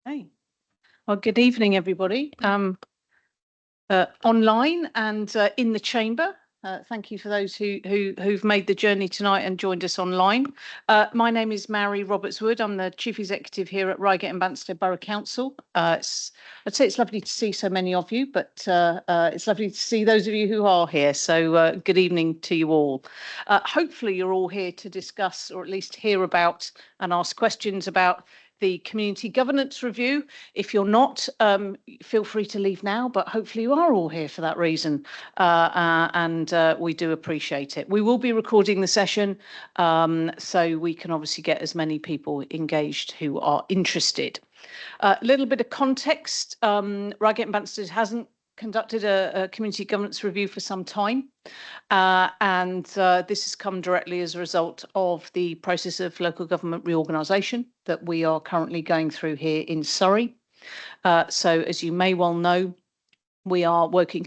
Hey, well, good evening, everybody. Online and in the chamber. Thank you for those who've made the journey tonight and joined us online. My name is Mary Roberts-Wood. I'm the Chief Executive here at Reigate and Banstead Borough Council. I'd say it's lovely to see so many of you, but it's lovely to see those of you who are here. So good evening to you all. Hopefully you're all here to discuss, or at least hear about and ask questions about the Community Governance Review. If you're not, feel free to leave now, but hopefully you are all here for that reason, and we do appreciate it. We will be recording the session, so we can obviously get as many people engaged who are interested. A little bit of context, Reigate and Banstead hasn't conducted a community governance review for some time, and this has come directly as a result of the process of local government reorganisation that we are currently going through here in Surrey. So as you may well know, we are working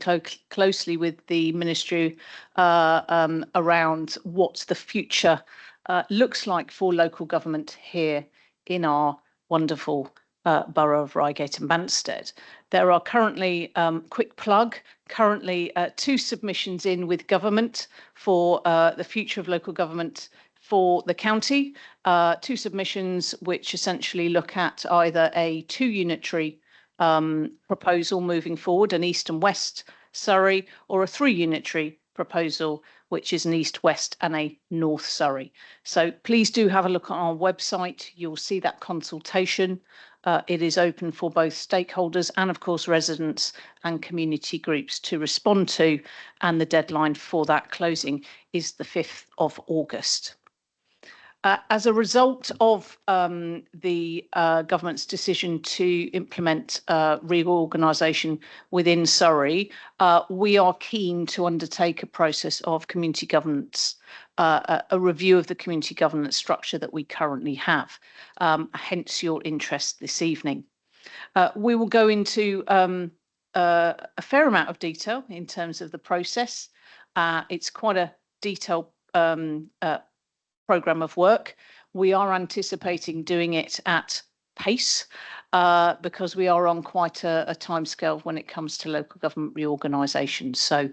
closely with the Ministry around what the future looks like for local government here in our wonderful borough of Reigate and Banstead. There are currently, quick plug, currently 2 submissions in with government for the future of local government for the county. 2 submissions which essentially look at either a 2-unitary proposal moving forward, an east and west Surrey, or a 3-unitary proposal, which is an east-west and a north Surrey. So please do have a look on our website. You'll see that consultation. It is open for both stakeholders and, of course, residents and community groups to respond to, and the deadline for that closing is the 5th of August. As a result of the government's decision to implement reorganisation within Surrey, we are keen to undertake a process of community governance, a review of the community governance structure that we currently have, hence your interest this evening. We will go into a fair amount of detail in terms of the process. It's quite a detailed programme of work. We are anticipating doing it at pace because we are on quite a timescale when it comes to local government reorganisation. So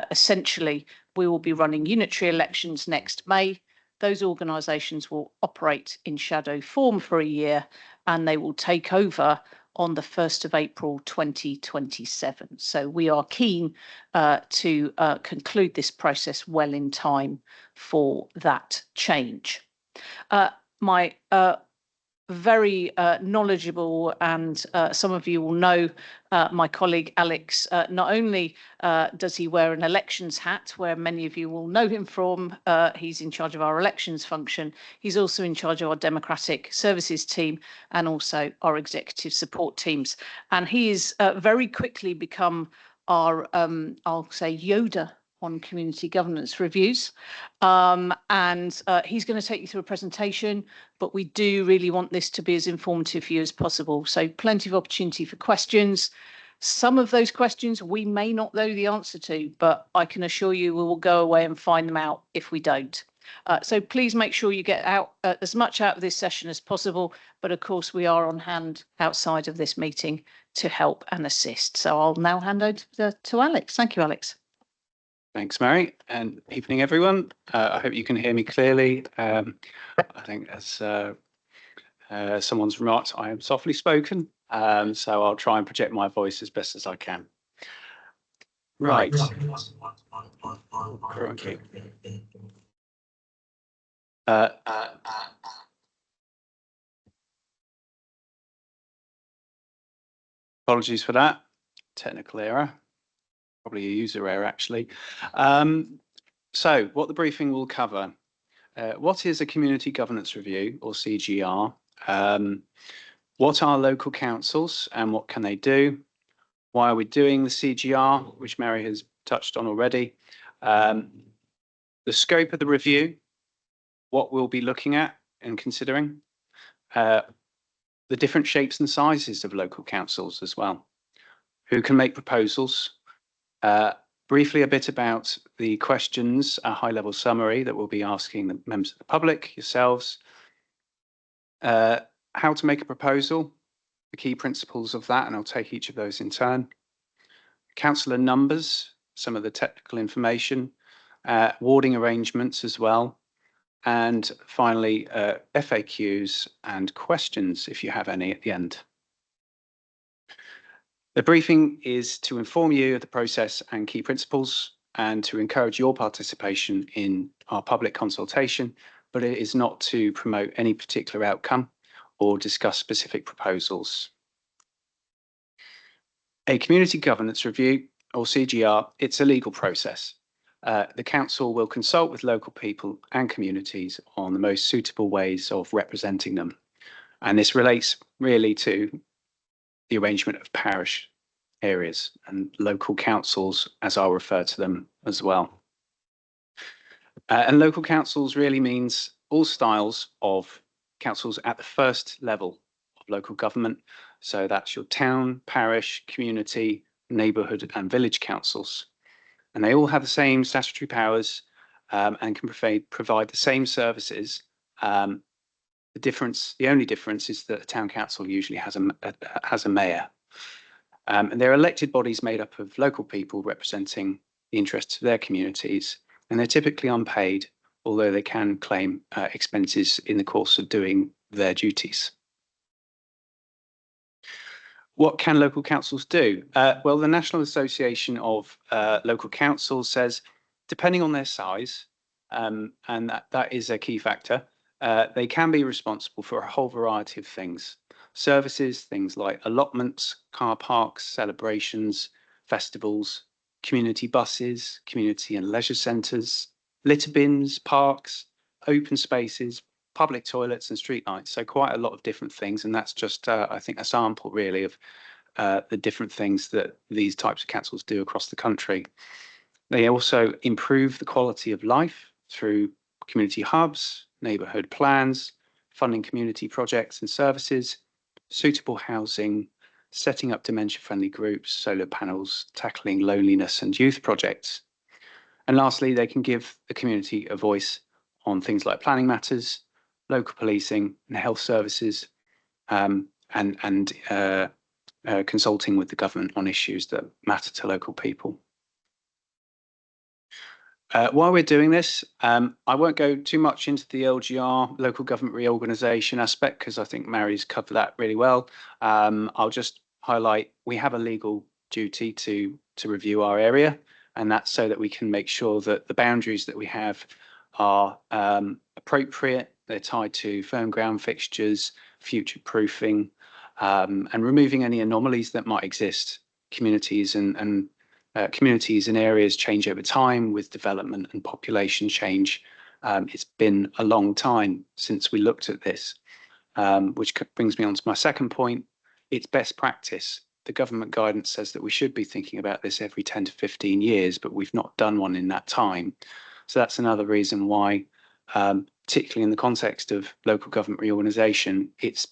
essentially, we will be running unitary elections next May. Those organisations will operate in shadow form for a year, and they will take over on the 1st of April 2027. So we are keen to conclude this process well in time for that change. My very knowledgeable, and some of you will know my colleague Alex. Not only does he wear an elections hat, where many of you will know him from, he's in charge of our elections function. He's also in charge of our democratic services team and also our executive support teams. And he has very quickly become our, I'll say, Yoda on community governance reviews, and he's going to take you through a presentation, but we do really want this to be as informative for you as possible. So plenty of opportunity for questions. Some of those questions we may not know the answer to, but I can assure you we will go away and find them out if we don't. So please make sure you get out as much out of this session as possible, but of course we are on hand outside of this meeting to help and assist. So I'll now hand over to Alex. Thank you, Alex. Thanks, Mary, and evening, everyone. I hope you can hear me clearly. I think as someone's remarked, I am softly spoken, so I'll try and project my voice as best as I can. Right. Okay. Apologies for that. Technical error. Probably a user error, actually. So what the briefing will cover, what is a community governance review, or CGR? What are local councils and what can they do? Why are we doing the CGR, which Mary has touched on already? The scope of the review, what we'll be looking at and considering, the different shapes and sizes of local councils as well, who can make proposals. Briefly, a bit about the questions, a high-level summary that we'll be asking the members of the public, yourselves, how to make a proposal, the key principles of that, and I'll take each of those in turn. Councillor numbers, some of the technical information, warding arrangements as well, and finally FAQs and questions if you have any at the end. The briefing is to inform you of the process and key principles and to encourage your participation in our public consultation, but it is not to promote any particular outcome or discuss specific proposals. A community governance review, or CGR, it's a legal process. The council will consult with local people and communities on the most suitable ways of representing them. And this relates really to the arrangement of parish areas and local councils, as I'll refer to them as well. And local councils really means all styles of councils at the first level of local government. So that's your town, parish, community, neighbourhood and village councils. And they all have the same statutory powers and can provide the same services. The only difference is that a town council usually has a mayor. And they're elected bodies made up of local people representing the interests of their communities. And they're typically unpaid, although they can claim expenses in the course of doing their duties. What can local councils do? Well, the National Association of Local Councils says, depending on their size, and that is a key factor, they can be responsible for a whole variety of things. Services, things like allotments, car parks, celebrations, festivals, community buses, community and leisure centres, litter bins, parks, open spaces, public toilets and streetlights. So quite a lot of different things. And that's just, I think, a sample really of the different things that these types of councils do across the country. They also improve the quality of life through community hubs, neighbourhood plans, funding community projects and services, suitable housing, setting up dementia-friendly groups, solar panels, tackling loneliness and youth projects. And lastly, they can give the community a voice on things like planning matters, local policing and health services, and consulting with the government on issues that matter to local people. While we're doing this, I won't go too much into the LGR, local government reorganisation aspect, because I think Mary's covered that really well. I'll just highlight we have a legal duty to review our area, and that's so that we can make sure that the boundaries that we have are appropriate. They're tied to firm ground fixtures, future proofing, and removing any anomalies that might exist. Communities and areas change over time with development and population change. It's been a long time since we looked at this, which brings me on to my second point. It's best practice. The government guidance says that we should be thinking about this every 10 to 15 years, but we've not done one in that time. So that's another reason why, particularly in the context of local government reorganisation, it's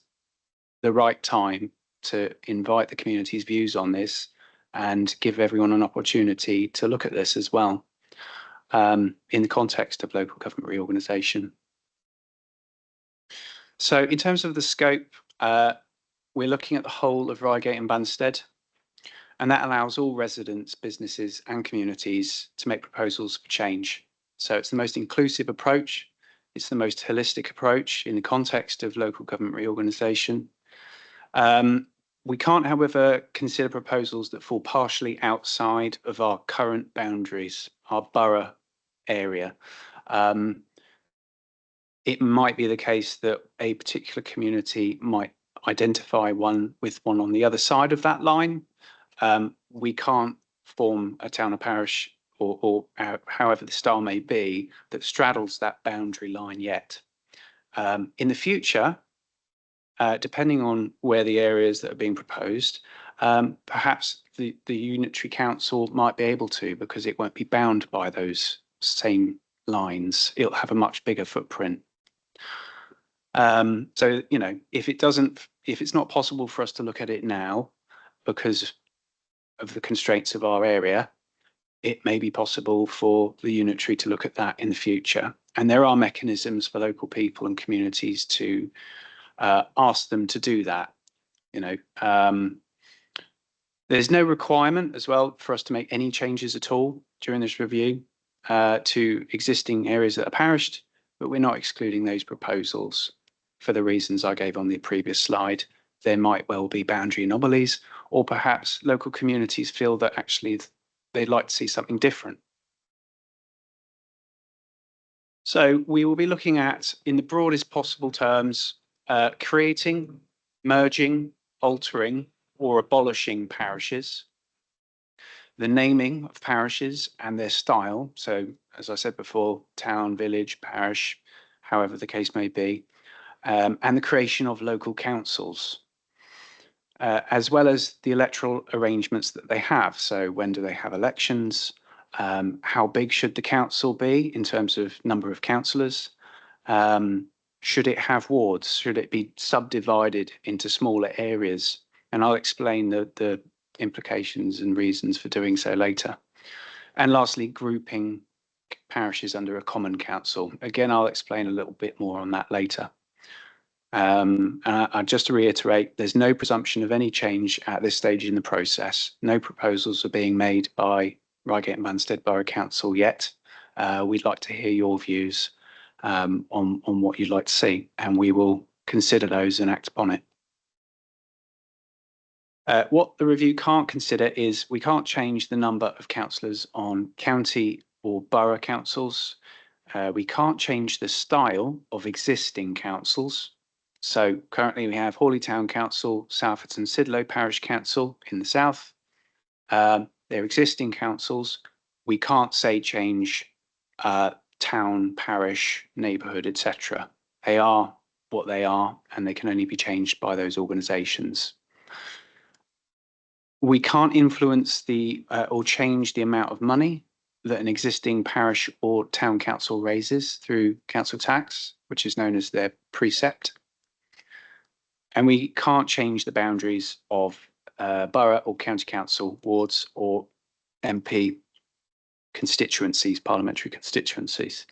the right time to invite the community's views on this and give everyone an opportunity to look at this as well in the context of local government reorganisation. So in terms of the scope, we're looking at the whole of Reigate and Banstead, and that allows all residents, businesses and communities to make proposals for change. So it's the most inclusive approach. It's the most holistic approach in the context of local government reorganisation. We can't, however, consider proposals that fall partially outside of our current boundaries, our borough area. It might be the case that a particular community might identify one on the other side of that line. We can't form a town or parish or however the style may be that straddles that boundary line yet. In the future, depending on where the areas that are being proposed, perhaps the unitary council might be able to, because it won't be bound by those same lines. It'll have a much bigger footprint. So, you know, if it's not possible for us to look at it now because of the constraints of our area, it may be possible for the unitary to look at that in the future. And there are mechanisms for local people and communities to ask them to do that. There's no requirement as well for us to make any changes at all during this review to existing areas that are parished, but we're not excluding those proposals for the reasons I gave on the previous slide. There might well be boundary anomalies, or perhaps local communities feel that actually they'd like to see something different. So we will be looking at, in the broadest possible terms, creating, merging, altering, or abolishing parishes, the naming of parishes and their style. So, as I said before, town, village, parish, however the case may be, and the creation of local councils, as well as the electoral arrangements that they have. So, when do they have elections? How big should the council be in terms of number of councillors? Should it have wards? Should it be subdivided into smaller areas? And I'll explain the implications and reasons for doing so later. And lastly, grouping parishes under a common council. Again, I'll explain a little bit more on that later. And just to reiterate, there's no presumption of any change at this stage in the process. No proposals are being made by Reigate and Banstead Borough Council yet. We'd like to hear your views on what you'd like to see, and we will consider those and act upon it. What the review can't consider is we can't change the number of councillors on county or borough councils. We can't change the style of existing councils. So currently we have Hawley Town Council, Southampton Sidlow Parish Council in the south. They're existing councils. We can't say change town, parish, neighbourhood, etc. They are what they are, and they can only be changed by those organisations. We can't influence or change the amount of money that an existing parish or town council raises through council tax, which is known as their precept. And we can't change the boundaries of borough or county council wards or MP constituencies, parliamentary constituencies.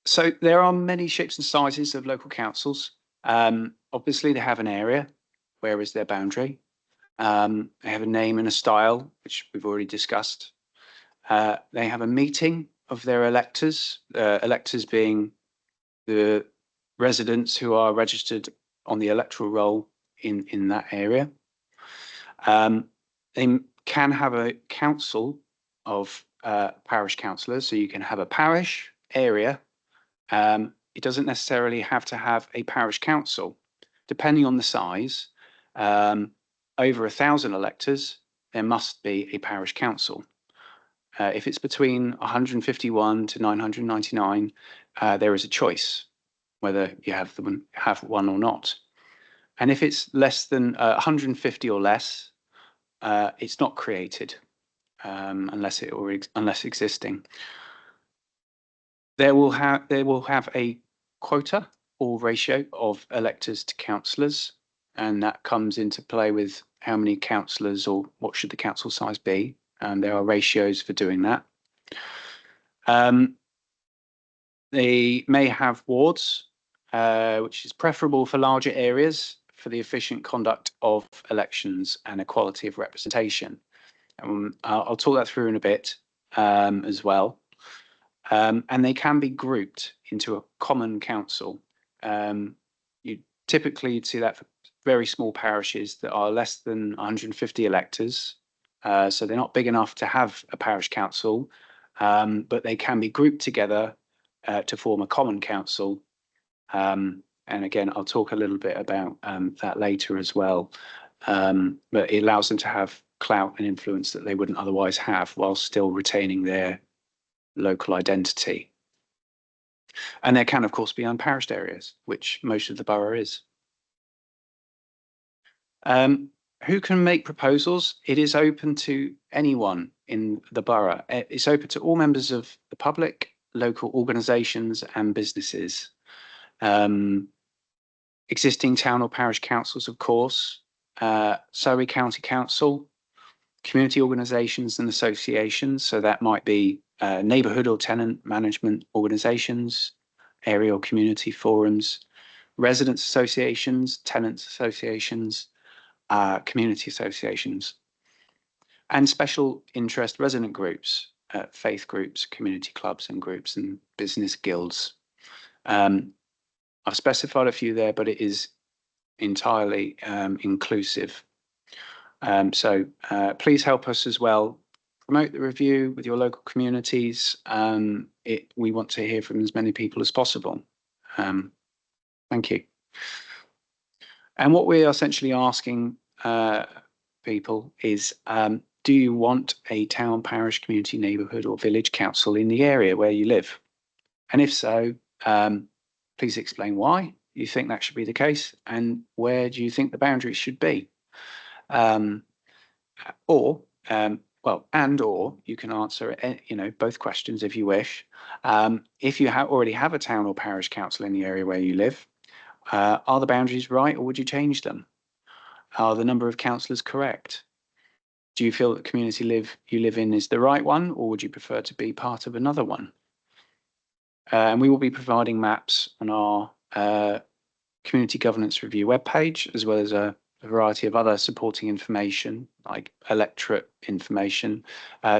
So there are many shapes and sizes of local councils. Obviously, they have an area. Where is their boundary? They have a name and a style, which we've already discussed. They have a meeting of their electors, electors being the residents who are registered on the electoral roll in that area. They can have a council of parish councillors, so you can have a parish area. It doesn't necessarily have to have a parish council, depending on the size. Over 1,000 electors, there must be a parish council. If it's between 151 to 999, there is a choice whether you have one or not. And if it's less than 150 or less, it's not created unless existing. They will have a quota or ratio of electors to councillors, and that comes into play with how many councillors or what should the council size be. There are ratios for doing that. They may have wards, which is preferable for larger areas for the efficient conduct of elections and equality of representation. I'll talk that through in a bit as well. And they can be grouped into a common council. You'd see that for very small parishes that are less than 150 electors. So they're not big enough to have a parish council, but they can be grouped together to form a common council. And again, I'll talk a little bit about that later as well. But it allows them to have clout and influence that they wouldn't otherwise have, while still retaining their local identity. And there can, of course, be unparished areas, which most of the borough is. Who can make proposals? It is open to anyone in the borough. It's open to all members of the public, local organisations and businesses. Existing town or parish councils, of course, Surrey County Council, community organisations and associations. So that might be neighbourhood or tenant management organisations, area or community forums, residents associations, tenants associations, community associations, and special interest resident groups, faith groups, community clubs and groups, and business guilds. I've specified a few there, but it is entirely inclusive. So please help us as well. Promote the review with your local communities. We want to hear from as many people as possible. Thank you. And what we are essentially asking people is, do you want a town, parish, community, neighbourhood or village council in the area where you live? And if so, please explain why you think that should be the case and where do you think the boundaries should be? Or you can answer both questions if you wish. If you already have a town or parish council in the area where you live, are the boundaries right, or would you change them? Are the number of councillors correct? Do you feel that the community you live in is the right one, or would you prefer to be part of another one? And we will be providing maps on our community governance review webpage, as well as a variety of other supporting information, like electorate information,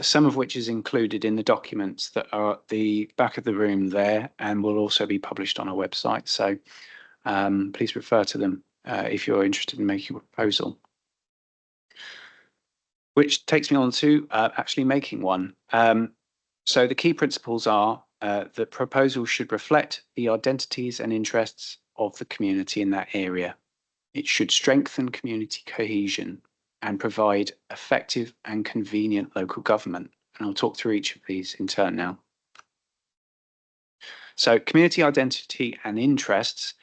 some of which is included in the documents that are at the back of the room there and will also be published on our website. So please refer to them if you're interested in making a proposal. Which takes me on to actually making one. So the key principles are that proposals should reflect the identities and interests of the community in that area. It should strengthen community cohesion and provide effective and convenient local government. And I'll talk through each of these in turn now. So community identity and interests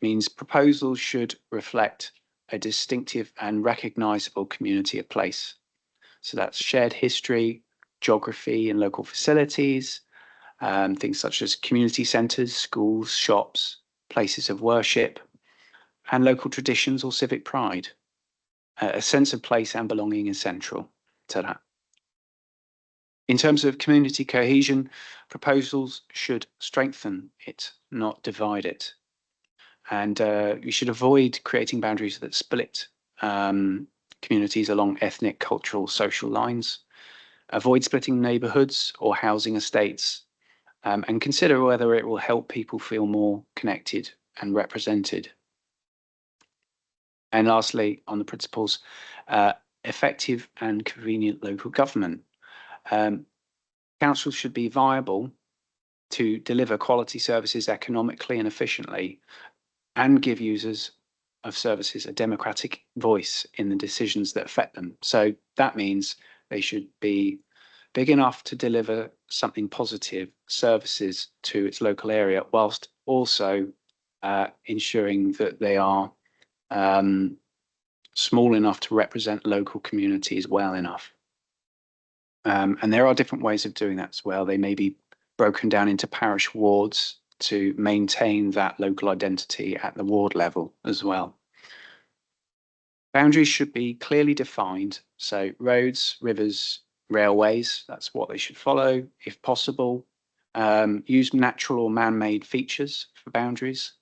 means proposals should reflect a distinctive and recognisable community of place. So that's shared history, geography and local facilities, things such as community centres, schools, shops, places of worship, and local traditions or civic pride. A sense of place and belonging is central to that. In terms of community cohesion, proposals should strengthen it, not divide it. And you should avoid creating boundaries that split communities along ethnic, cultural, social lines. Avoid splitting neighbourhoods or housing estates, and consider whether it will help people feel more connected and represented. And lastly, on the principles, effective and convenient local government. Councils should be viable to deliver quality services economically and efficiently, and give users of services a democratic voice in the decisions that affect them. So that means they should be big enough to deliver something positive, services to its local area, whilst also ensuring that they are small enough to represent local communities well enough. And there are different ways of doing that as well. They may be broken down into parish wards to maintain that local identity at the ward level as well. Boundaries should be clearly defined. So roads, rivers, railways, that's what they should follow if possible. Use natural or man-made features for boundaries.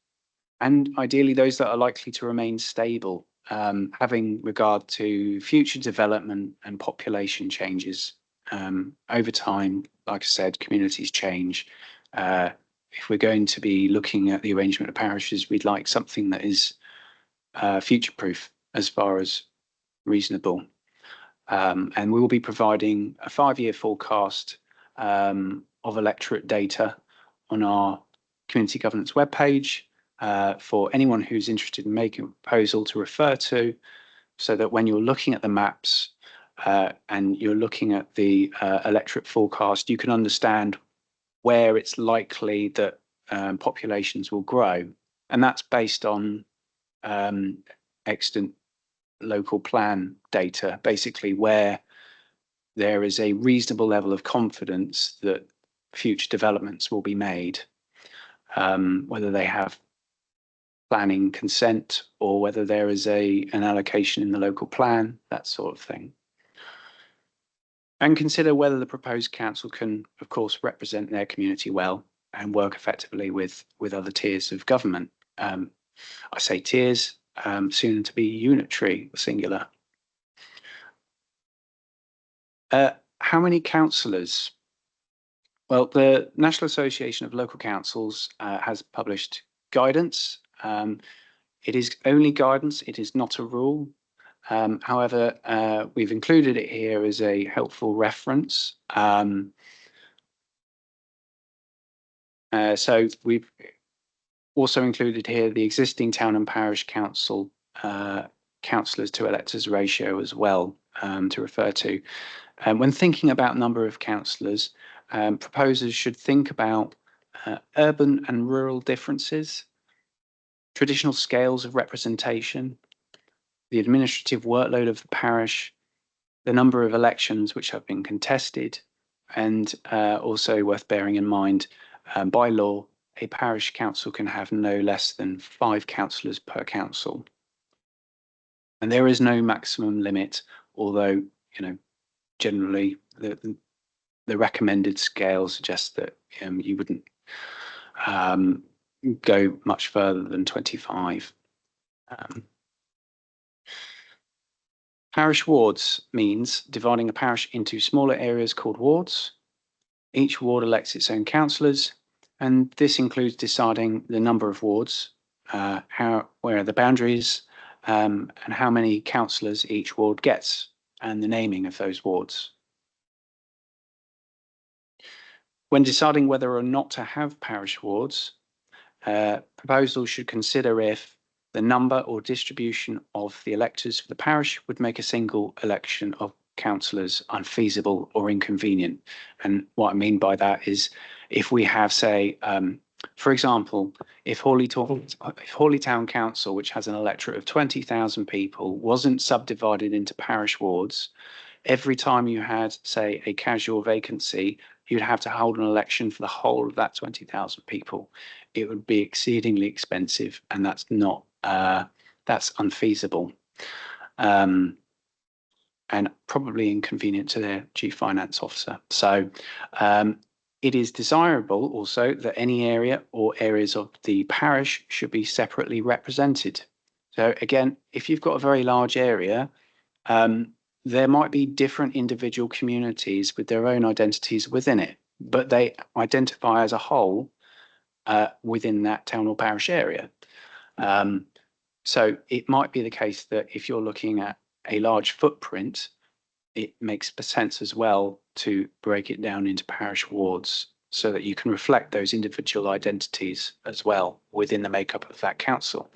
And ideally those that are likely to remain stable, having regard to future development and population changes. Over time, like I said, communities change. If we're going to be looking at the arrangement of parishes, we'd like something that is future-proof as far as reasonable. And we will be providing a 5-year forecast of electorate data on our community governance webpage for anyone who's interested in making a proposal to refer to, so that when you're looking at the maps and you're looking at the electorate forecast, you can understand where it's likely that populations will grow. And that's based on extant local plan data, basically where there is a reasonable level of confidence that future developments will be made, whether they have planning consent or whether there is an allocation in the local plan, that sort of thing. And consider whether the proposed council can, of course, represent their community well and work effectively with other tiers of government. I say tiers, soon to be unitary, singular. How many councillors? Well, the National Association of Local Councils has published guidance. It is only guidance, it is not a rule. However, we've included it here as a helpful reference. So we've also included here the existing town and parish council councillors to electors ratio as well, to refer to. When thinking about number of councillors, proposers should think about urban and rural differences, traditional scales of representation, the administrative workload of the parish, the number of elections which have been contested, and also worth bearing in mind, by law, a parish council can have no less than 5 councillors per council. And there is no maximum limit, although, generally the recommended scale suggests that you wouldn't go much further than 25. Parish wards means dividing a parish into smaller areas called wards. Each ward elects its own councillors, and this includes deciding the number of wards, where are the boundaries, and how many councillors each ward gets, and the naming of those wards. When deciding whether or not to have parish wards, proposals should consider if the number or distribution of the electors for the parish would make a single election of councillors unfeasible or inconvenient. And what I mean by that is if we have, say, for example, if Hawley Town Council, which has an electorate of 20,000 people, wasn't subdivided into parish wards, every time you had, say, a casual vacancy, you'd have to hold an election for the whole of that 20,000 people. It would be exceedingly expensive, and that's not that's unfeasible, and probably inconvenient to their chief finance officer. So it is desirable also that any area or areas of the parish should be separately represented. So again, if you've got a very large area, there might be different individual communities with their own identities within it, but they identify as a whole within that town or parish area. So it might be the case that if you're looking at a large footprint, it makes sense as well to break it down into parish wards so that you can reflect those individual identities as well within the makeup of that council.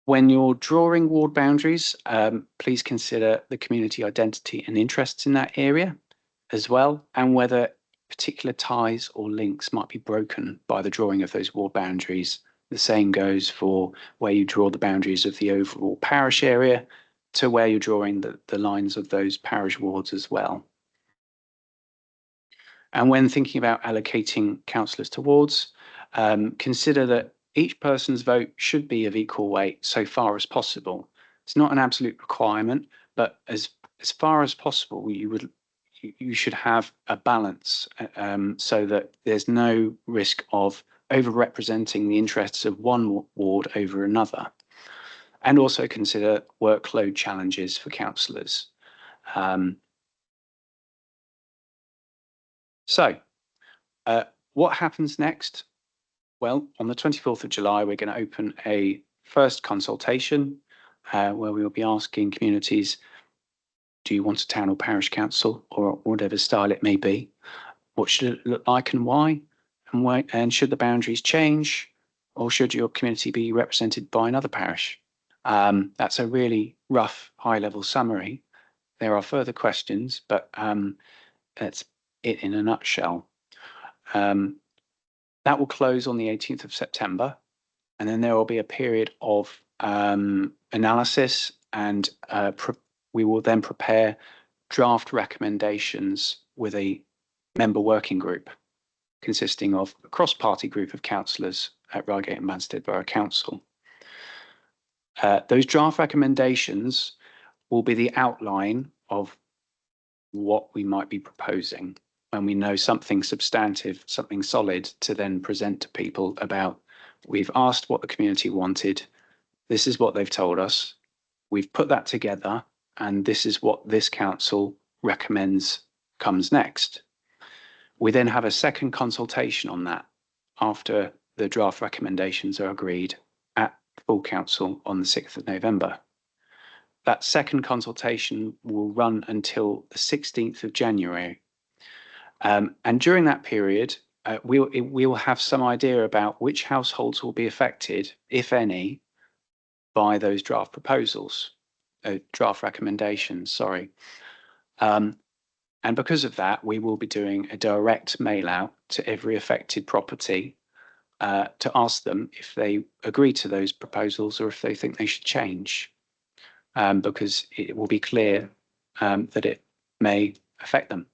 When you're drawing ward boundaries, please consider the community identity and interests in that area as well, and whether particular ties or links might be broken by the drawing of those ward boundaries. The same goes for where you draw the boundaries of the overall parish area to where you're drawing the lines of those parish wards as well. And when thinking about allocating councillors to wards, consider that each person's vote should be of equal weight so far as possible. It's not an absolute requirement, but as far as possible, you should have a balance so that there's no risk of over-representing the interests of one ward over another. And also consider workload challenges for councillors. So what happens next? Well, on the 24th of July, we're going to open a first consultation where we will be asking communities, do you want a town or parish council, or whatever style it may be? What should it look like and why? And should the boundaries change, or should your community be represented by another parish? That's a really rough, high-level summary. There are further questions, but that's it in a nutshell. That will close on the 18th of September, and then there will be a period of analysis, and we will then prepare draft recommendations with a member working group consisting of a cross-party group of councillors at Reigate and Banstead Borough Council. Those draft recommendations will be the outline of what we might be proposing when we know something substantive, something solid to then present to people about, we've asked what the community wanted, this is what they've told us, we've put that together, and this is what this council recommends comes next. We then have a second consultation on that after the draft recommendations are agreed at full council on the 6th of November. That second consultation will run until the 16th of January. And during that period, we will have some idea about which households will be affected, if any, by those draft proposals, draft recommendations, sorry. And because of that, we will be doing a direct mail out to every affected property to ask them if they agree to those proposals or if they think they should change, because it will be clear that it may affect them.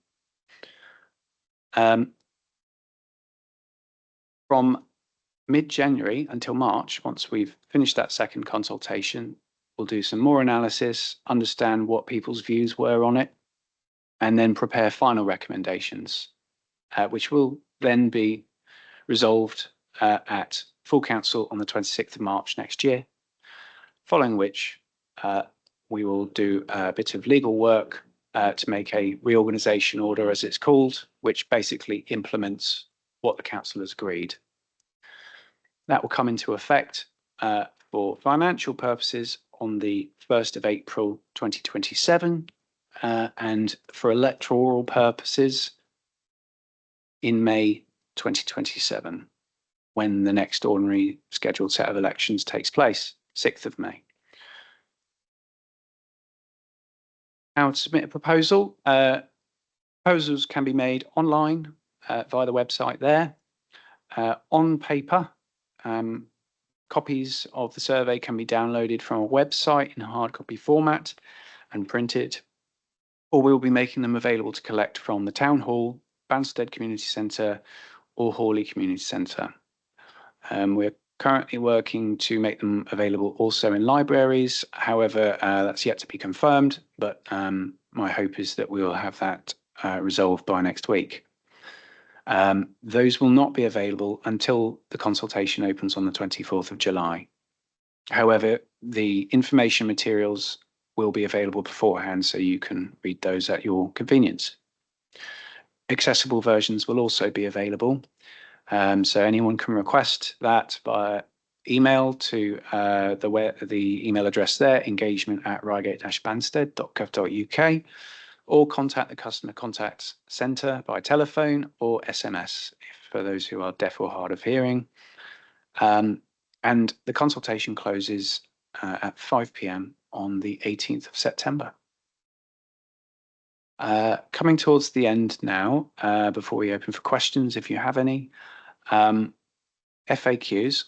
From mid-January until March, once we've finished that second consultation, we'll do some more analysis, understand what people's views were on it, and then prepare final recommendations, which will then be resolved at full council on the 26th of March next year, following which we will do a bit of legal work to make a reorganisation order, as it's called, which basically implements what the council has agreed. That will come into effect for financial purposes on the 1st of April 2027, and for electoral purposes in May 2027, when the next ordinary scheduled set of elections takes place, 6th of May. How to submit a proposal? Proposals can be made online via the website there. On paper, copies of the survey can be downloaded from a website in a hard copy format and printed, or we'll be making them available to collect from the Town Hall, Banstead Community Centre or Hawley Community Centre. We're currently working to make them available also in libraries. However, that's yet to be confirmed, but my hope is that we will have that resolved by next week. Those will not be available until the consultation opens on the 24th of July. However, the information materials will be available beforehand, so you can read those at your convenience. Accessible versions will also be available, so anyone can request that via email to the email address there, engagement@reigate-banstead.gov.uk, or contact the customer contact centre by telephone or SMS for those who are deaf or hard of hearing. And the consultation closes at 5 p.m. on the 18th of September. Coming towards the end now, before we open for questions, if you have any. FAQs.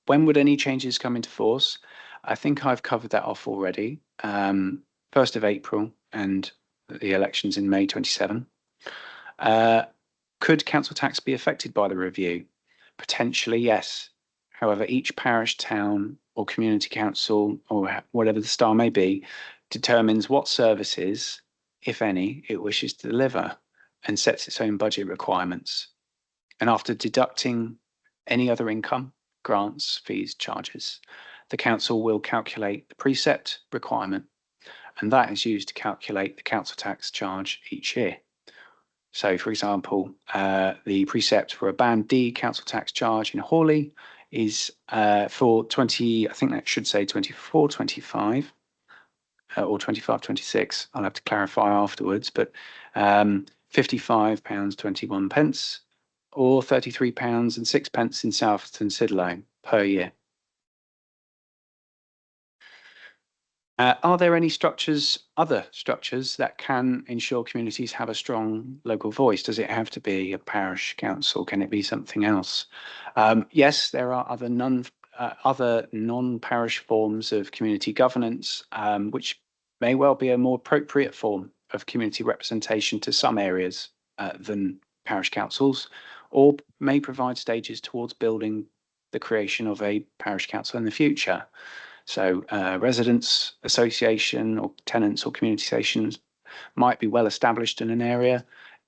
When would any changes come into force? I think I've covered that off already. 1st of April and the elections in May 27. Could council tax be affected by the review? Potentially, yes. However, each parish, town or community council, or whatever the style may be, determines what services, if any, it wishes to deliver and sets its own budget requirements. And after deducting any other income, grants, fees, charges, the council will calculate the preset requirement, and that is used to calculate the council tax charge each year. So, for example, the precept for a Band D council tax charge in Hawley is for 20, I think that should say 24, 25, or 25, 26. I'll have to clarify afterwards, but £55.21 or £33.06 in Southton Sidlow per year. Are there any structures, other structures, that can ensure communities have a strong local voice? Does it have to be a parish council? Can it be something else? Yes, there are other non-parish forms of community governance, which may well be a more appropriate form of community representation to some areas than parish councils, or may provide stages towards building the creation of a parish council in the future. So residents association or tenants or community stations might be well established in an area,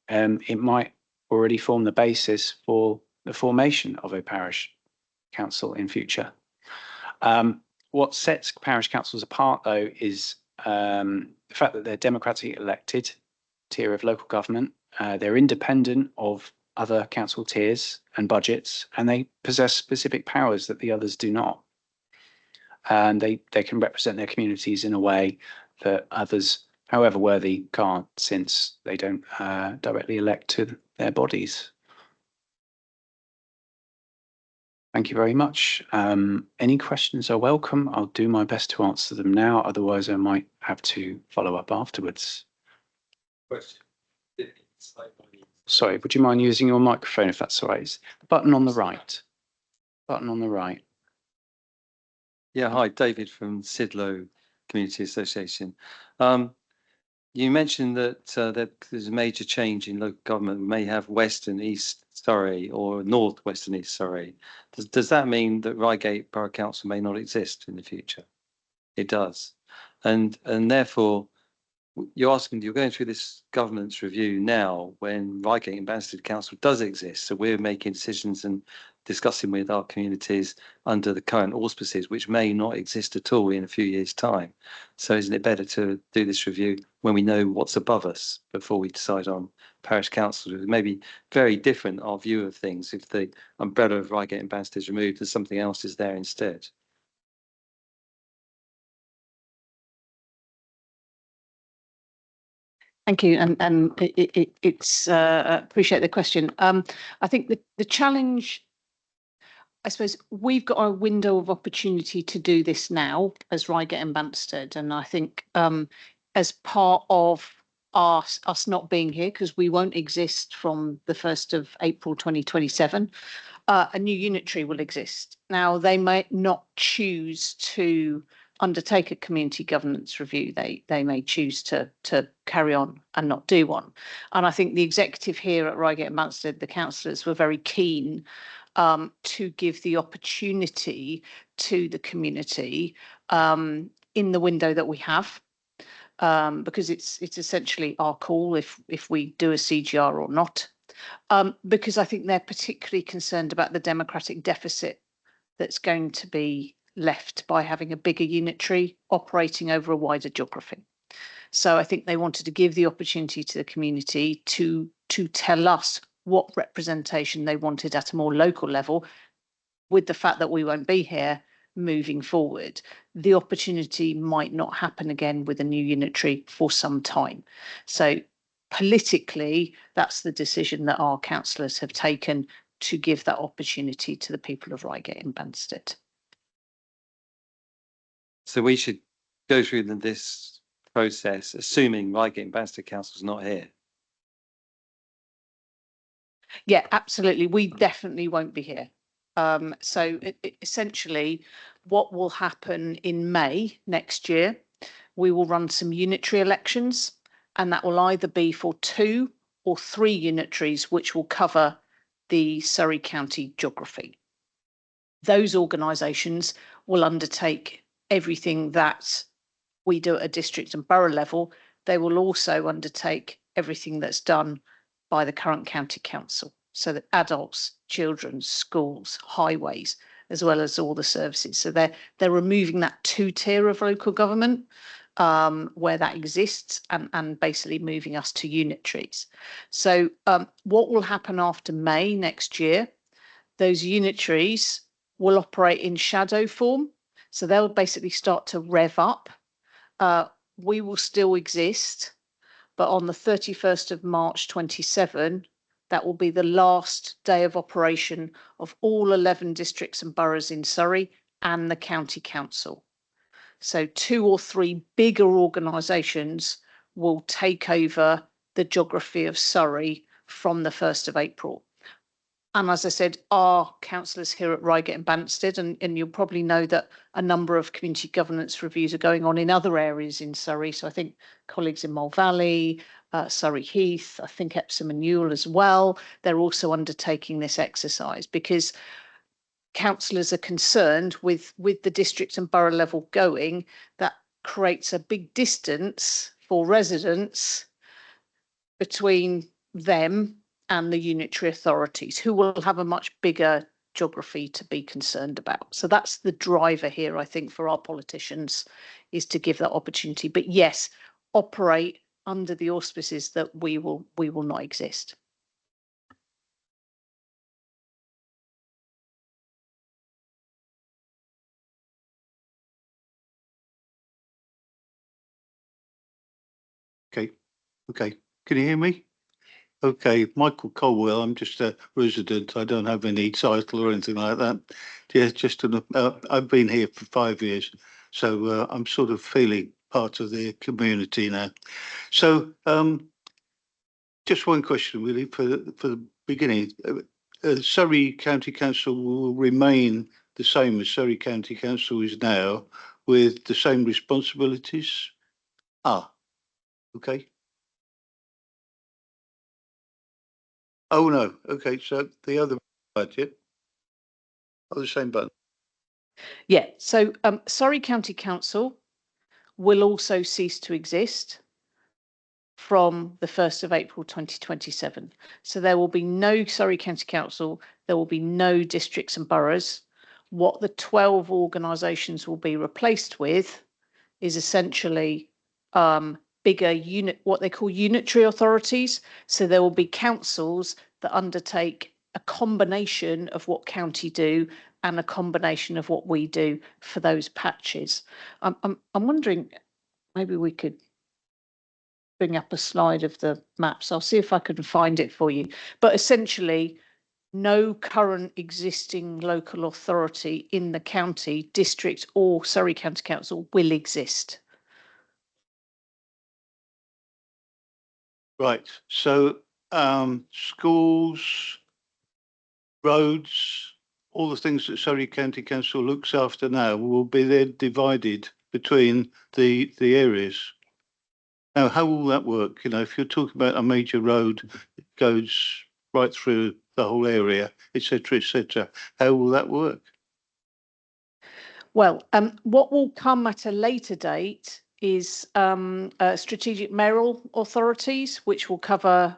it might already form the basis for the formation of a parish council in future. What sets parish councils apart, though, is the fact that they're democratically elected tier of local government. They're independent of other council tiers and budgets, and they possess specific powers that the others do not. And they can represent their communities in a way that others, however worthy, can't, since they don't directly elect to their bodies. Thank you very much. Any questions are welcome. I'll do my best to answer them now. Otherwise, I might have to follow up afterwards. Question. Sorry, would you mind using your microphone if that's all right? It's the button on the right. Button on the right. Yeah, hi, David from Sidlow Community Association. You mentioned that there's a major change in local government. We may have West and East Surrey or North, West and East Surrey. Does that mean that Reigate Borough Council may not exist in the future? It does. And therefore, you're going through this governance review now when Reigate and Banstead Council does exist. So we're making decisions and discussing with our communities under the current auspices, which may not exist at all in a few years' time. So isn't it better to do this review when we know what's above us before we decide on parish councils? It may be very different, our view of things, if the umbrella of Reigate and Banstead is removed and something else is there instead. Thank you, and it's appreciate the question. I think the challenge, I suppose, we've got a window of opportunity to do this now as Reigate and Banstead, and I think as part of us not being here, because we won't exist from the 1st of April 2027, a new unitary will exist. Now, they might not choose to undertake a community governance review. They may choose to carry on and not do one. And I think the executive here at Reigate and Banstead, the councillors, were very keen to give the opportunity to the community in the window that we have, because it's essentially our call if we do a CGR or not. Because I think they're particularly concerned about the democratic deficit that's going to be left by having a bigger unitary operating over a wider geography. So I think they wanted to give the opportunity to the community to tell us what representation they wanted at a more local level, with the fact that we won't be here moving forward. The opportunity might not happen again with a new unitary for some time. So politically, that's the decision that our councillors have taken, to give that opportunity to the people of Reigate and Banstead. So we should go through this process, assuming Reigate and Banstead Council is not here. Yeah, absolutely. We definitely won't be here. So essentially, what will happen in May next year, we will run some unitary elections, and that will either be for 2 or 3 unitaries, which will cover the Surrey County geography. Those organisations will undertake everything that we do at a district and borough level. They will also undertake everything that's done by the current county council. So that adults, children, schools, highways, as well as all the services. So they're removing that 2-tier of local government where that exists, and basically moving us to unitaries. So what will happen after May next year? Those unitaries will operate in shadow form. So they'll basically start to rev up. We will still exist, but on the 31st of March 27, that will be the last day of operation of all 11 districts and boroughs in Surrey and the county council. So 2 or 3 bigger organisations will take over the geography of Surrey from the 1st of April. And as I said, our councillors here at Reigate and Banstead, and you'll probably know that a number of community governance reviews are going on in other areas in Surrey. So I think colleagues in Mole Valley, Surrey Heath, I think Epsom and Newell as well, they're also undertaking this exercise, because councillors are concerned with the district and borough level going, that creates a big distance for residents between them and the unitary authorities, who will have a much bigger geography to be concerned about. So that's the driver here, I think, for our politicians, is to give that opportunity. But yes, operate under the auspices that we will not exist. Okay. Okay. Can you hear me? Okay, Michael Colwell. I'm just a resident. I don't have any title or anything like that. Yeah, I've been here for 5 years, so I'm sort of feeling part of the community now. So, just one question really for the beginning. Surrey County Council will remain the same as Surrey County Council is now, with the same responsibilities. Okay. Oh no. Okay, so the other budget. Oh, the same button. Yeah, so Surrey County Council will also cease to exist from the 1st of April 2027. So there will be no Surrey County Council, there will be no districts and boroughs. What the 12 organisations will be replaced with is essentially bigger what they call unitary authorities. So there will be councils that undertake a combination of what county do and a combination of what we do for those patches. I'm wondering, maybe we could bring up a slide of the maps. I'll see if I can find it for you. But essentially, no current existing local authority in the county, district or Surrey County Council will exist. Right. So schools, roads, all the things that Surrey County Council looks after now will be then divided between the areas. Now, how will that work? You know, if you're talking about a major road, it goes right through the whole area, etc., etc. How will that work? Well, what will come at a later date is strategic mayoral authorities, which will cover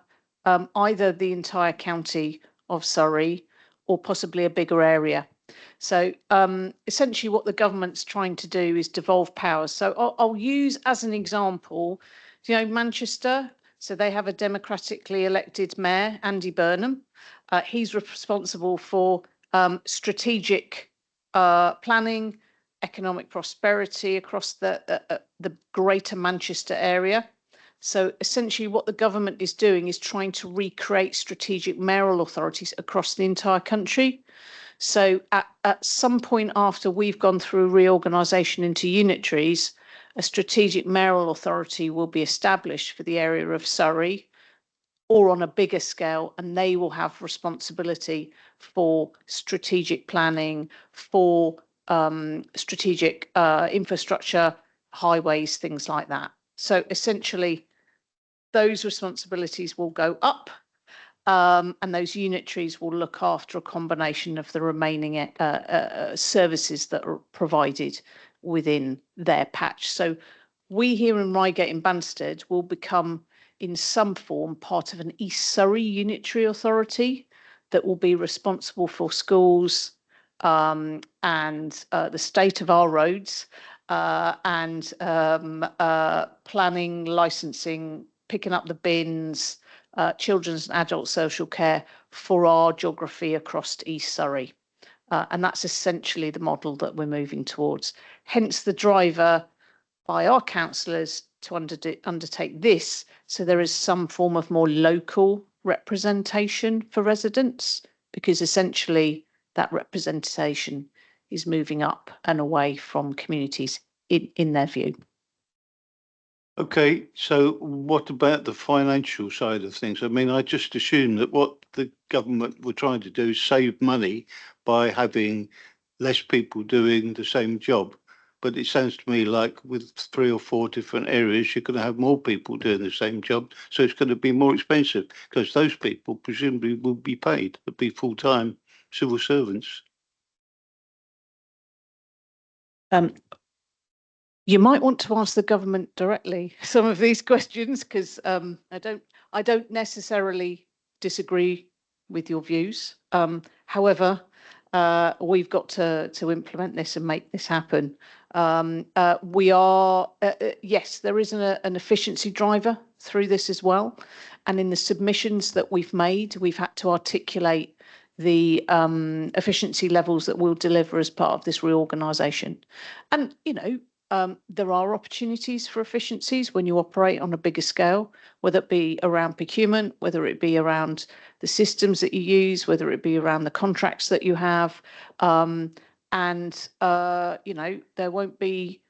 either the entire county of Surrey or possibly a bigger area. So essentially what the government's trying to do is devolve powers. So I'll use as an example, you know, Manchester. So they have a democratically elected mayor, Andy Burnham. He's responsible for strategic planning, economic prosperity across the greater Manchester area. So essentially what the government is doing is trying to recreate strategic mayoral authorities across the entire country. So at some point after we've gone through reorganisation into unitaries, a strategic mayoral authority will be established for the area of Surrey, or on a bigger scale, and they will have responsibility for strategic planning, for strategic infrastructure, highways, things like that. So essentially, those responsibilities will go up, and those unitaries will look after a combination of the remaining services that are provided within their patch. So we here in Reigate and Banstead will become in some form part of an East Surrey unitary authority that will be responsible for schools and the state of our roads and planning, licensing, picking up the bins, children's and adult social care for our geography across to East Surrey. And that's essentially the model that we're moving towards. Hence the driver by our councillors to undertake this, so there is some form of more local representation for residents, because essentially that representation is moving up and away from communities in their view. Okay, so what about the financial side of things? I mean, I just assume that what the government were trying to do is save money by having less people doing the same job. But it sounds to me like with 3 or 4 different areas, you're going to have more people doing the same job. So it's going to be more expensive because those people presumably will be paid, they'll be full-time civil servants. You might want to ask the government directly some of these questions, because I I don't necessarily disagree with your views. However, we've got to implement this and make this happen. We are, yes, there is an efficiency driver through this as well. And in the submissions that we've made, we've had to articulate the efficiency levels that we'll deliver as part of this reorganisation. And, you know, there are opportunities for efficiencies when you operate on a bigger scale, whether it be around procurement, whether it be around the systems that you use, whether it be around the contracts that you have. You know, there won't be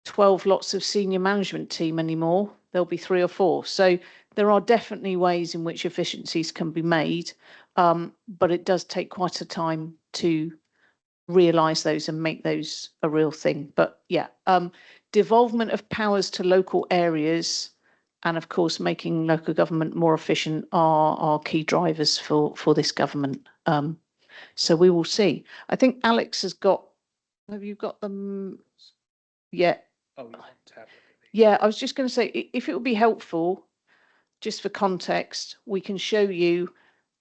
12 lots of senior management team anymore. There'll be 3 or 4. So there are definitely ways in which efficiencies can be made, but it does take quite a time to realise those and make those a real thing. But yeah, devolvement of powers to local areas and of course making local government more efficient are key drivers for this government. So we will see. I think Alex has got, have you got them? Yeah. Oh, Yeah, I was just going to say, if it would be helpful, just for context, we can show you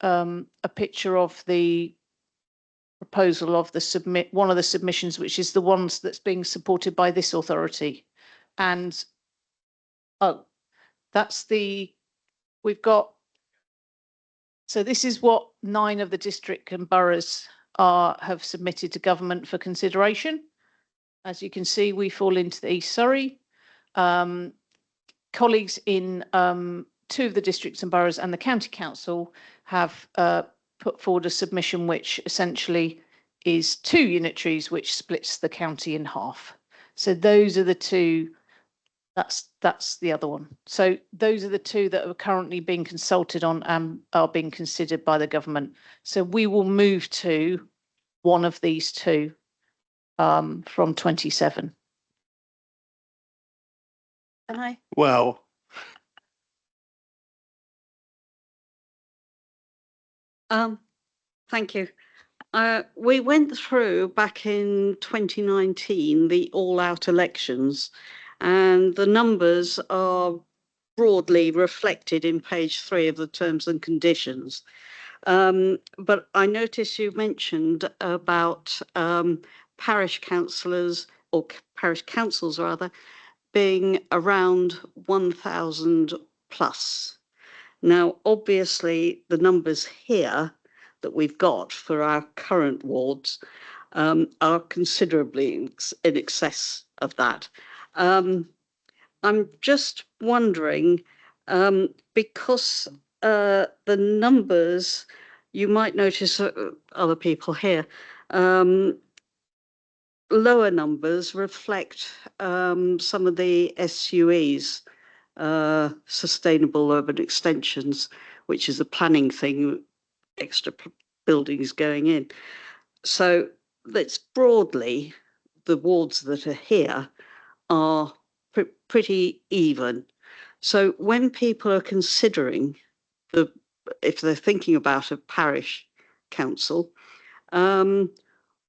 a picture of the proposal of the one of the submissions, which is the ones that's being supported by this authority. And oh, that's we've got, so this is what 9 of the district and boroughs have submitted to government for consideration. As you can see, we fall into the East Surrey. Colleagues in 2 of the districts and boroughs and the county council have put forward a submission which essentially is 2 unitaries, which splits the county in half. So those are the 2. That's the other one. So those are the 2 that are currently being consulted on and are being considered by the government. So we will move to one of these 2 from 27. Can I? Well, Thank you. We went through back in 2019 the all-out elections, and the numbers are broadly reflected in page 3 of the terms and conditions. But I noticed you mentioned about parish councillors or parish councils rather being around 1,000 plus. Now, obviously, the numbers here that we've got for our current wards are considerably in excess of that. I'm just wondering, because the numbers, you might notice other people here, lower numbers reflect some of the SUEs, sustainable urban extensions, which is a planning thing, extra buildings going in. So that's broadly the wards that are here are pretty even. So when people are considering if they're thinking about a parish council,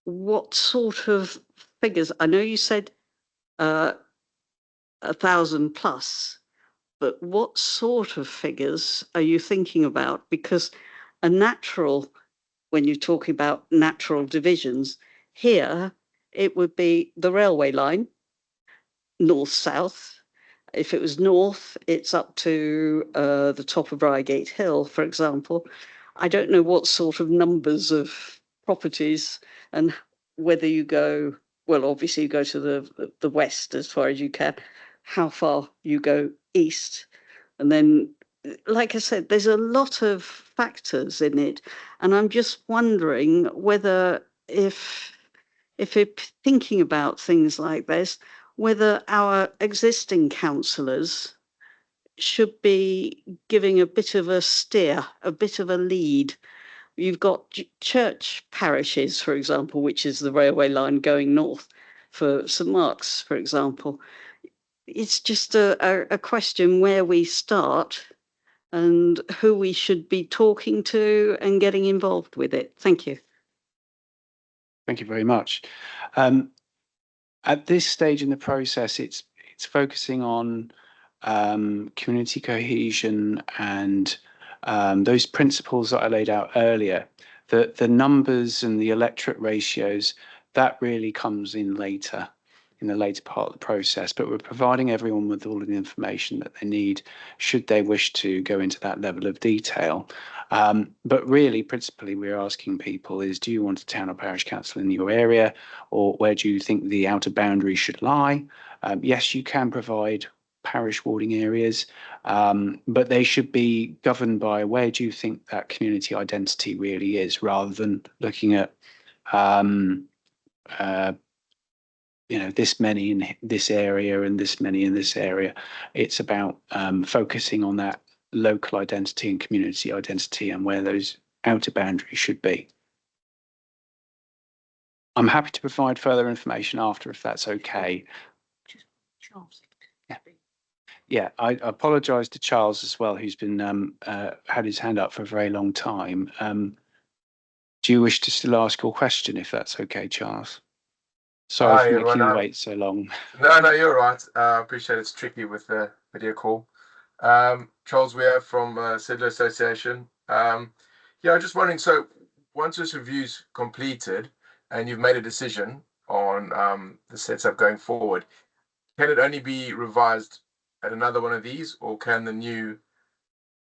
what sort of figures? I know you said 1,000 plus, but what sort of figures are you thinking about? Because a natural, when you're talking about natural divisions, here it would be the railway line, north-south. If it was north, it's up to the top of Reigate Hill, for example. I don't know what sort of numbers of properties and whether you go, well, obviously you go to the west as far as you can, how far you go east. And then, like I said, there's a lot of factors in it. And I'm just wondering whether if you're thinking about things like this, whether our existing councillors should be giving a bit of a steer, a bit of a lead. You've got church parishes, for example, which is the railway line going north for St Mark's, for example. It's just a question where we start and who we should be talking to and getting involved with it. Thank you. Thank you very much. At this stage in the process, it's focusing on community cohesion and those principles that I laid out earlier, the numbers and the electorate ratios, that really comes in later, in the later part of the process. But we're providing everyone with all of the information that they need should they wish to go into that level of detail. But really, principally, we're asking people is, do you want a town or parish council in your area, or where do you think the outer boundary should lie? Yes, you can provide parish warding areas, but they should be governed by where do you think that community identity really is, rather than looking at this many in this area and this many in this area. It's about focusing on that local identity and community identity and where those outer boundaries should be. I'm happy to provide further information after, if that's okay. Yeah, I apologise to Charles as well, who's been had his hand up for a very long time. Do you wish to still ask your question, if that's okay, Charles? Sorry Hi, for everyone. making you wait so long. No, you're right. I appreciate it's tricky with the video call. Charles Weir from Sidler Association. Yeah, I'm just wondering, so once this review's completed and you've made a decision on the setup going forward, can it only be revised at another one of these, or can the new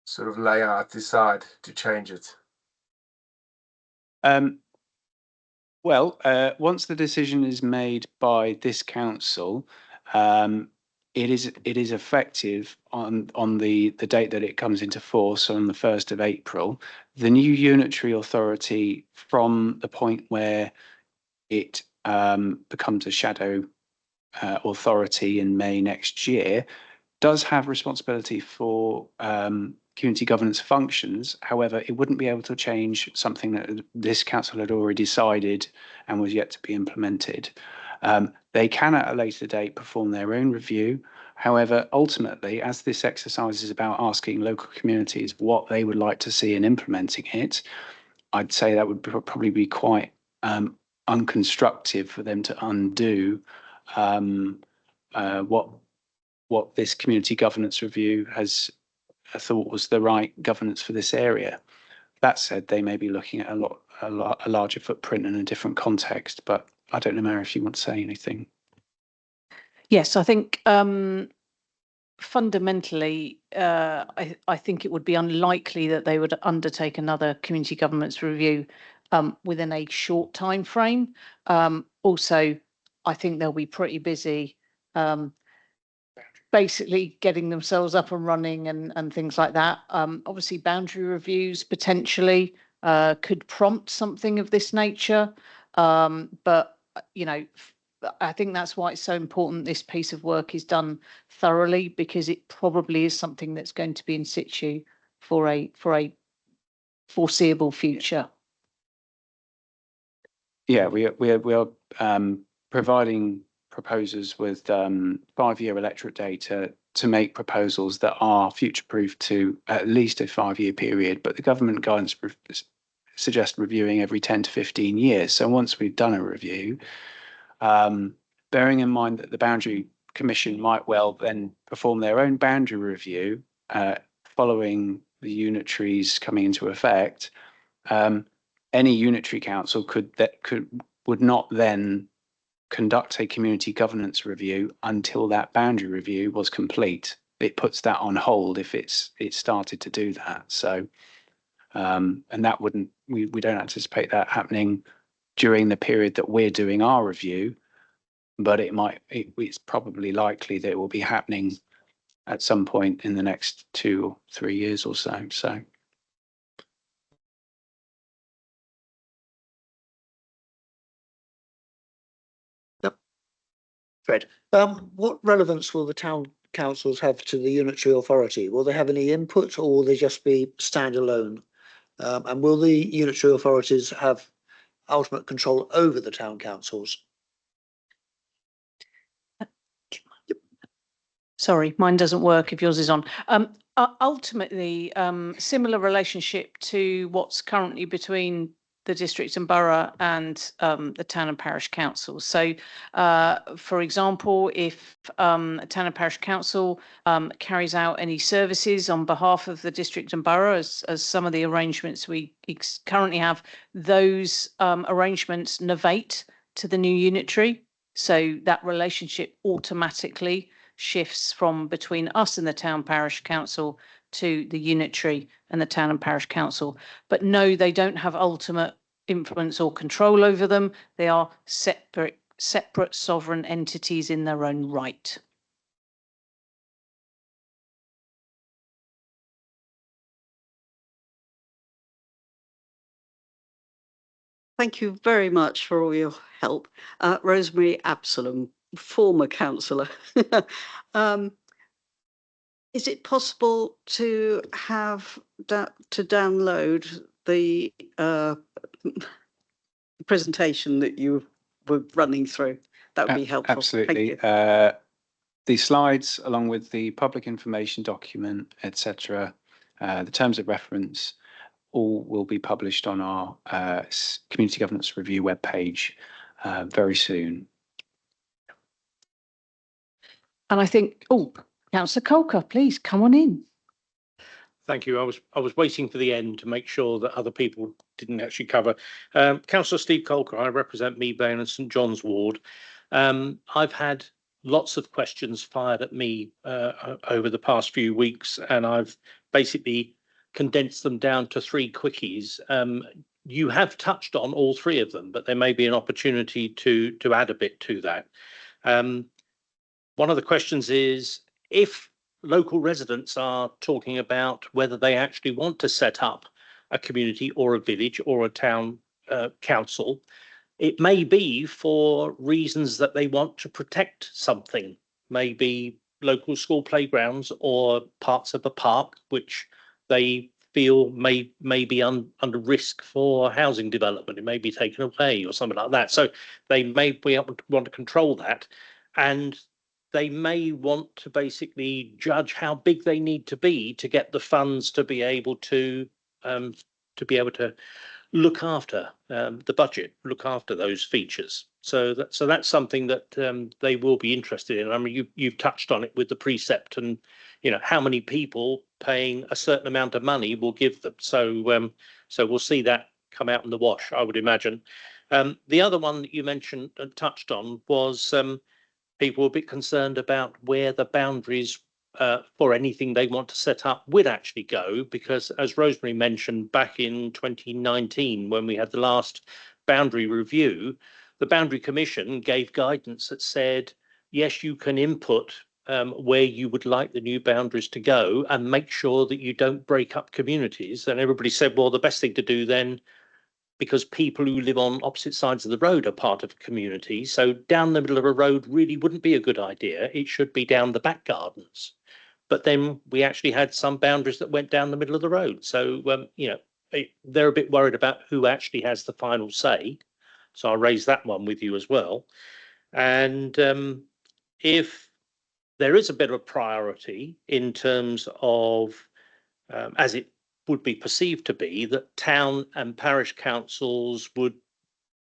sort of layout decide to change it? Well, once the decision is made by this council, it is effective on the date that it comes into force, on the 1st of April. The new unitary authority, from the point where it becomes a shadow authority in May next year, does have responsibility for community governance functions. However, it wouldn't be able to change something that this council had already decided and was yet to be implemented. They can at a later date perform their own review. However, ultimately, as this exercise is about asking local communities what they would like to see in implementing it, I'd say that would probably be quite unconstructive for them to undo what this community governance review has thought was the right governance for this area. That said, they may be looking at a larger footprint in a different context. But I don't know, Mary, if you want to say anything. Yes, I think fundamentally, I think it would be unlikely that they would undertake another community governance review within a short time frame. Also, I think they'll be pretty busy basically getting themselves up and running and things like that. Obviously, boundary reviews potentially could prompt something of this nature. But, I think that's why it's so important this piece of work is done thoroughly, because it probably is something that's going to be in situ for a foreseeable future. Yeah, we are providing proposers with 5-year electorate data to make proposals that are future-proof to at least a 5-year period. But the government guidance suggests reviewing every 10 to 15 years. So once we've done a review, bearing in mind that the Boundary Commission might well then perform their own boundary review following the unitaries coming into effect, any unitary council would not then conduct a community governance review until that boundary review was complete. It puts that on hold if it started to do that. So, and that we don't anticipate that happening during the period that we're doing our review, but it's probably likely that it will be happening at some point in the next 2 or 3 years or so. So. Fred, what relevance will the town councils have to the unitary authority? Will they have any input, or will they just be standalone? And will the unitary authorities have ultimate control over the town councils? Sorry, mine doesn't work if yours is on. Ultimately, similar relationship to what's currently between the district and borough and the town and parish council. So, for example, if a town and parish council carries out any services on behalf of the district and borough, as some of the arrangements we currently have, those arrangements novate to the new unitary. So that relationship automatically shifts from between us and the town parish council to the unitary and the town and parish council. But no, they don't have ultimate influence or control over them. They are separate sovereign entities in their own right. Thank you very much for all your help. Rosemary Absalom, former councillor. Is it possible to have to download the presentation that you were running through? That would be helpful. Absolutely. The slides, along with the public information document, etc., the terms of reference, all will be published on our Community Governance Review webpage very soon. And I think, Councillor Colker, please come on in. Thank you. I was waiting for the end to make sure that other people didn't actually cover. Councillor Steve Colker, I represent Meadvale and St John's Ward. I've had lots of questions fired at me over the past few weeks, and I've basically condensed them down to 3 quickies. You have touched on all 3 of them, but there may be an opportunity to add a bit to that. One of the questions is, if local residents are talking about whether they actually want to set up a community or a village or a town council, it may be for reasons that they want to protect something, maybe local school playgrounds or parts of a park which they feel may be under risk for housing development. It may be taken away or something like that. So they may want to control that, and they may want to basically judge how big they need to be to get the funds to be able to look after the budget, look after those features. So that's something that they will be interested in. I mean, you've touched on it with the precept, and how many people paying a certain amount of money will give them. So we'll see that come out in the wash, I would imagine. The other one that you mentioned and touched on was people were a bit concerned about where the boundaries for anything they want to set up would actually go, because as Rosemary mentioned, back in 2019, when we had the last boundary review, the Boundary Commission gave guidance that said, yes, you can input where you would like the new boundaries to go and make sure that you don't break up communities. And everybody said, well, the best thing to do then, because people who live on opposite sides of the road are part of a community, so down the middle of a road really wouldn't be a good idea. It should be down the back gardens. But then we actually had some boundaries that went down the middle of the road. So, they're a bit worried about who actually has the final say. So I'll raise that one with you as well. And if there is a bit of a priority in terms of, as it would be perceived to be, that town and parish councils would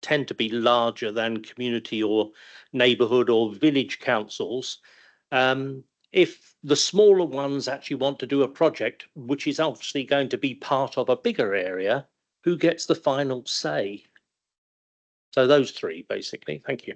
tend to be larger than community or neighbourhood or village councils. If the smaller ones actually want to do a project, which is obviously going to be part of a bigger area, who gets the final say? So those 3, basically. Thank you.